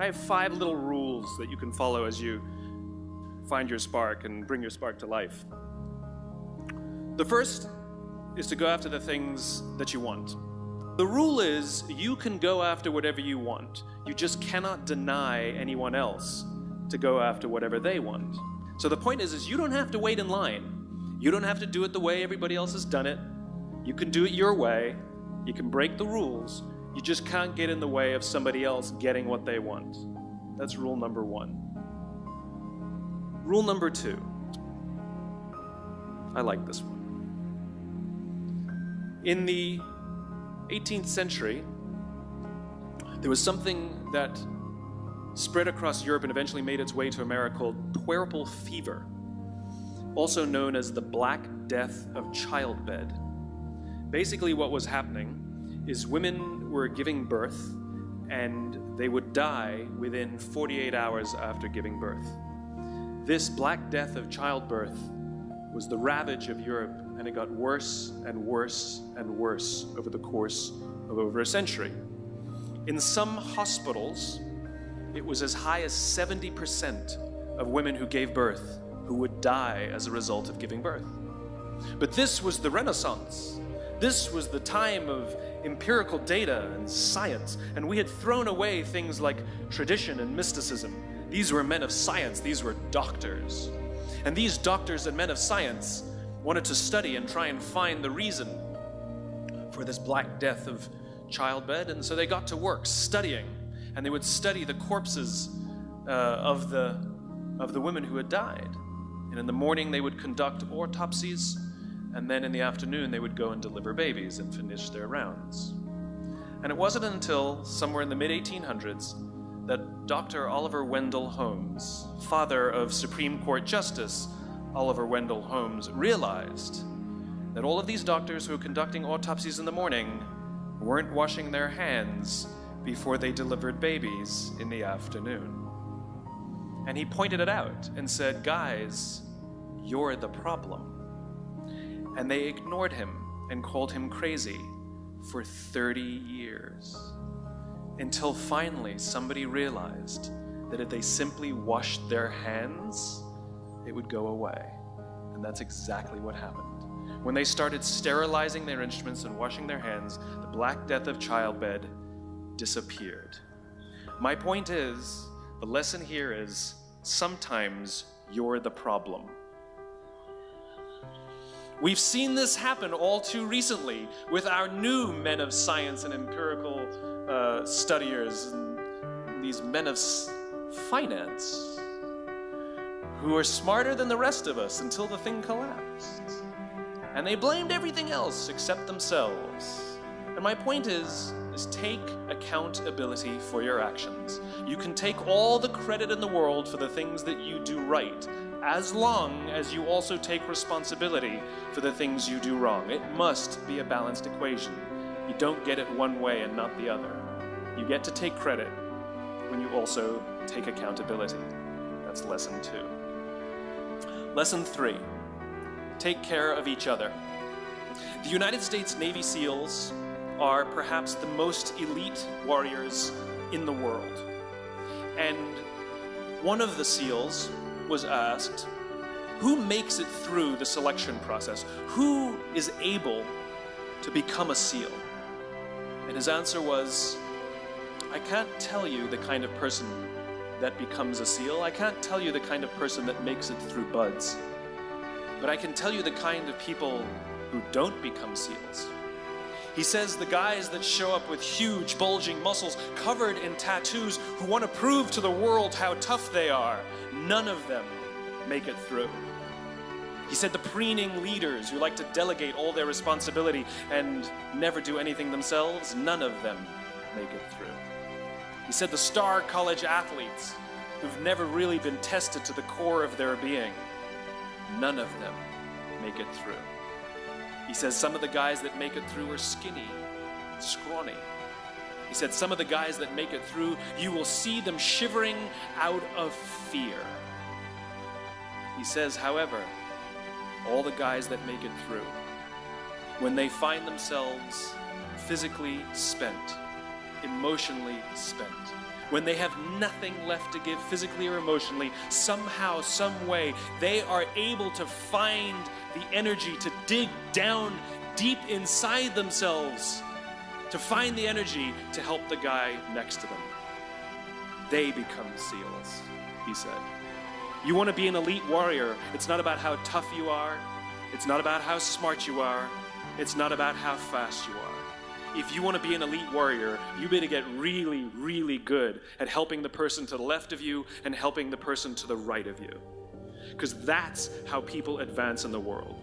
I have 5 little rules that you can follow as you find your spark and bring your spark to life. The first is to go after the things that you want. The rule is you can go after whatever you want. You just cannot deny anyone else to go after whatever they want. So the point is you don't have to wait in line. You don't have to do it the way everybody else has done it. You can do it your way. You can break the rules. You just can't get in the way of somebody else getting what they want. That's rule number 1. Rule number 2. I like this one. In the 18th century, there was something that spread across Europe and eventually made its way to America called puerperal fever, also known as the Black Death of childbed. Basically what was happening is women were giving birth and they would die within 48 hours after giving birth. This Black Death of childbirth was the ravage of Europe, and it got worse and worse and worse over the course of over a century. In some hospitals, it was as high as 70% of women who gave birth who would die as a result of giving birth. But this was the Renaissance. This was the time of empirical data and science, and we had thrown away things like tradition and mysticism. These were men of science, these were doctors. And these doctors and men of science wanted to study and try and find the reason for this Black Death of childbed, and so they got to work studying, and they would study the corpses of the women who had died. And in the morning they would conduct autopsies, and then in the afternoon they would go and deliver babies and finish their rounds. And it wasn't until somewhere in the mid-1800s that Dr. Oliver Wendell Holmes, father of Supreme Court Justice Oliver Wendell Holmes, realized that all of these doctors who were conducting autopsies in the morning weren't washing their hands before they delivered babies in the afternoon. And he pointed it out and said, "Guys, you're the problem." And they ignored him and called him crazy for 30 years. Until finally somebody realized that if they simply washed their hands, it would go away. And that's exactly what happened. When they started sterilizing their instruments and washing their hands, the Black Death of childbed disappeared. My point is, the lesson here is, sometimes you're the problem. We've seen this happen all too recently with our new men of science and empirical studiers, and these men of finance who are smarter than the rest of us until the thing collapsed. And they blamed everything else except themselves. And my point is take accountability for your actions. You can take all the credit in the world for the things that you do right, as long as you also take responsibility for the things you do wrong. It must be a balanced equation. You don't get it one way and not the other. You get to take credit when you also take accountability. That's lesson 2. Lesson 3, take care of each other. The United States Navy SEALs are perhaps the most elite warriors in the world. And one of the SEALs was asked, who makes it through the selection process? Who is able to become a SEAL? And his answer was, I can't tell you the kind of person that becomes a SEAL. I can't tell you the kind of person that makes it through BUD/S. But I can tell you the kind of people who don't become SEALs. He says the guys that show up with huge, bulging muscles covered in tattoos who want to prove to the world how tough they are, none of them make it through. He said the preening leaders who like to delegate all their responsibility and never do anything themselves, none of them make it through. He said the star college athletes who've never really been tested to the core of their being, none of them make it through. He says some of the guys that make it through are skinny, scrawny. He said some of the guys that make it through, you will see them shivering out of fear. He says, however, all the guys that make it through, when they find themselves physically spent, emotionally spent, when they have nothing left to give physically or emotionally, somehow, some way, they are able to find the energy to dig down deep inside themselves, to find the energy to help the guy next to them. They become SEALs, he said. You want to be an elite warrior. It's not about how tough you are. It's not about how smart you are. It's not about how fast you are. If you want to be an elite warrior, you better get really, really good at helping the person to the left of you and helping the person to the right of you. Because that's how people advance in the world.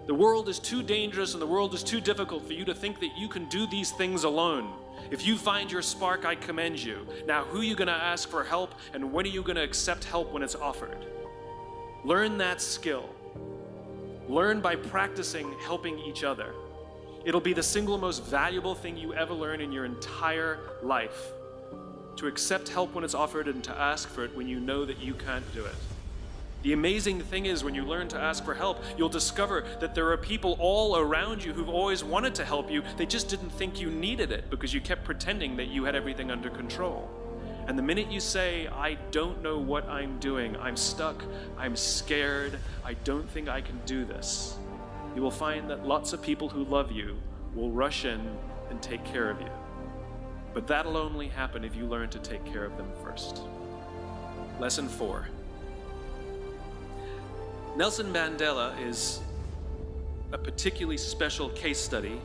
The world is too dangerous and the world is too difficult for you to think that you can do these things alone. If you find your spark, I commend you. Now, who are you going to ask for help, and when are you going to accept help when it's offered? Learn that skill. Learn by practicing helping each other. It'll be the single most valuable thing you ever learn in your entire life. To accept help when it's offered and to ask for it when you know that you can't do it. The amazing thing is, when you learn to ask for help, you'll discover that there are people all around you who've always wanted to help you. They just didn't think you needed it because you kept pretending that you had everything under control. And the minute you say, I don't know what I'm doing, I'm stuck, I'm scared, I don't think I can do this, you will find that lots of people who love you will rush in and take care of you. But that'll only happen if you learn to take care of them first. Lesson 4. Nelson Mandela is a particularly special case study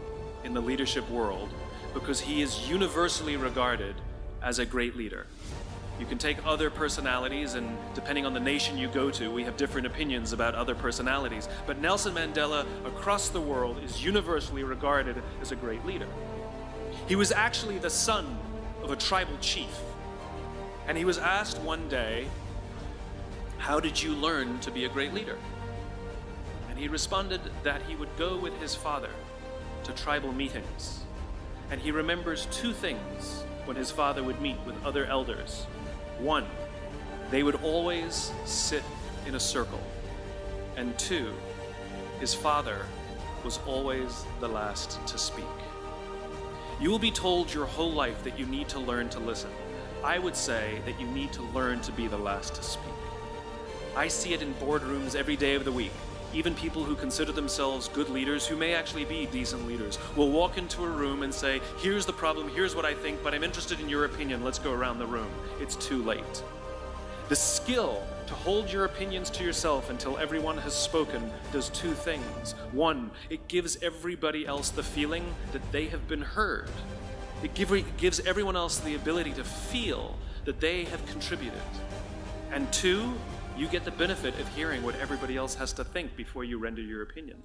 in the leadership world because he is universally regarded as a great leader. You can take other personalities, and depending on the nation you go to, we have different opinions about other personalities. But Nelson Mandela, across the world, is universally regarded as a great leader. He was actually the son of a tribal chief. And he was asked one day, how did you learn to be a great leader? And he responded that he would go with his father to tribal meetings. And he remembers two things when his father would meet with other elders. One, they would always sit in a circle. And two, his father was always the last to speak. You will be told your whole life that you need to learn to listen. I would say that you need to learn to be the last to speak. I see it in boardrooms every day of the week. Even people who consider themselves good leaders, who may actually be decent leaders, will walk into a room and say, here's the problem, here's what I think, but I'm interested in your opinion, let's go around the room. It's too late. The skill to hold your opinions to yourself until everyone has spoken does two things. One, it gives everybody else the feeling that they have been heard. It gives everyone else the ability to feel that they have contributed. And two, you get the benefit of hearing what everybody else has to think before you render your opinion.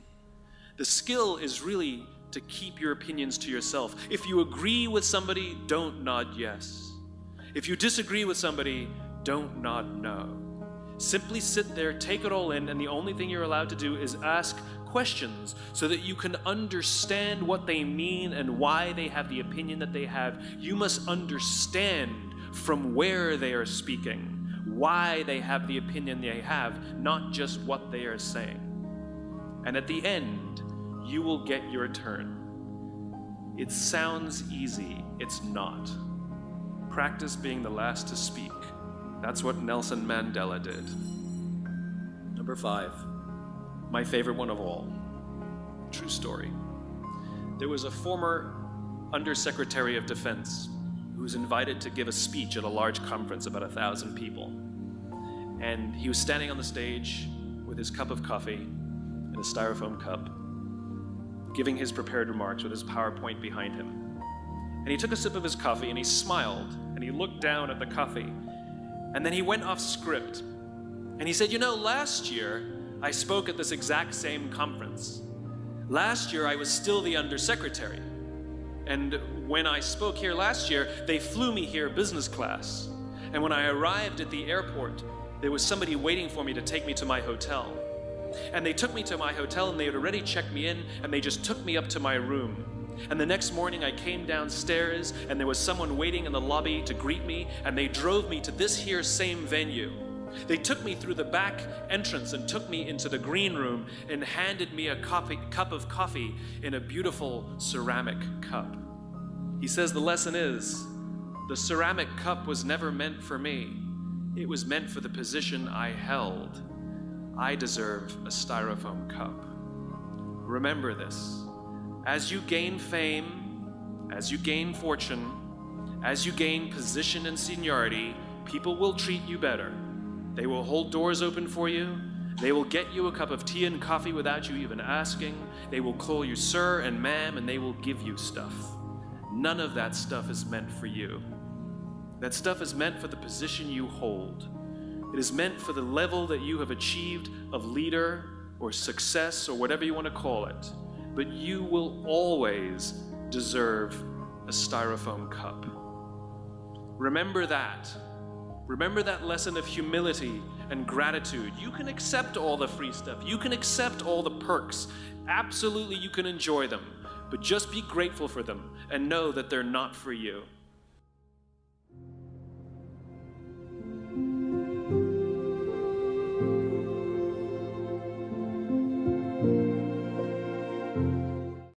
The skill is really to keep your opinions to yourself. If you agree with somebody, don't nod yes. If you disagree with somebody, don't nod no. Simply sit there, take it all in, and the only thing you're allowed to do is ask questions so that you can understand what they mean and why they have the opinion that they have. You must understand from where they are speaking, why they have the opinion they have, not just what they are saying. And at the end, you will get your turn. It sounds easy, it's not. Practice being the last to speak. That's what Nelson Mandela did. Number 5, my favorite one of all. True story. There was a former Undersecretary of Defense who was invited to give a speech at a large conference, about 1,000 people. And he was standing on the stage with his cup of coffee in a styrofoam cup, giving his prepared remarks with his PowerPoint behind him. And he took a sip of his coffee and he smiled and he looked down at the coffee. And then he went off script. And he said, you know, last year I spoke at this exact same conference. Last year I was still the Undersecretary. And when I spoke here last year, they flew me here business class. And when I arrived at the airport, there was somebody waiting for me to take me to my hotel. And they took me to my hotel and they had already checked me in and they just took me up to my room. And the next morning I came downstairs and there was someone waiting in the lobby to greet me, and they drove me to this here same venue. They took me through the back entrance and took me into the green room and handed me a cup of coffee in a beautiful ceramic cup. He says the lesson is, The ceramic cup was never meant for me. It was meant for the position I held. I deserve a styrofoam cup. Remember this. As you gain fame, as you gain fortune, as you gain position and seniority, people will treat you better. They will hold doors open for you. They will get you a cup of tea and coffee without you even asking. They will call you sir and ma'am, and they will give you stuff. None of that stuff is meant for you. That stuff is meant for the position you hold. It is meant for the level that you have achieved of leader or success or whatever you want to call it. But you will always deserve a styrofoam cup. Remember that. Remember that lesson of humility and gratitude. You can accept all the free stuff. You can accept all the perks. Absolutely, you can enjoy them. But just be grateful for them and know that they're not for you.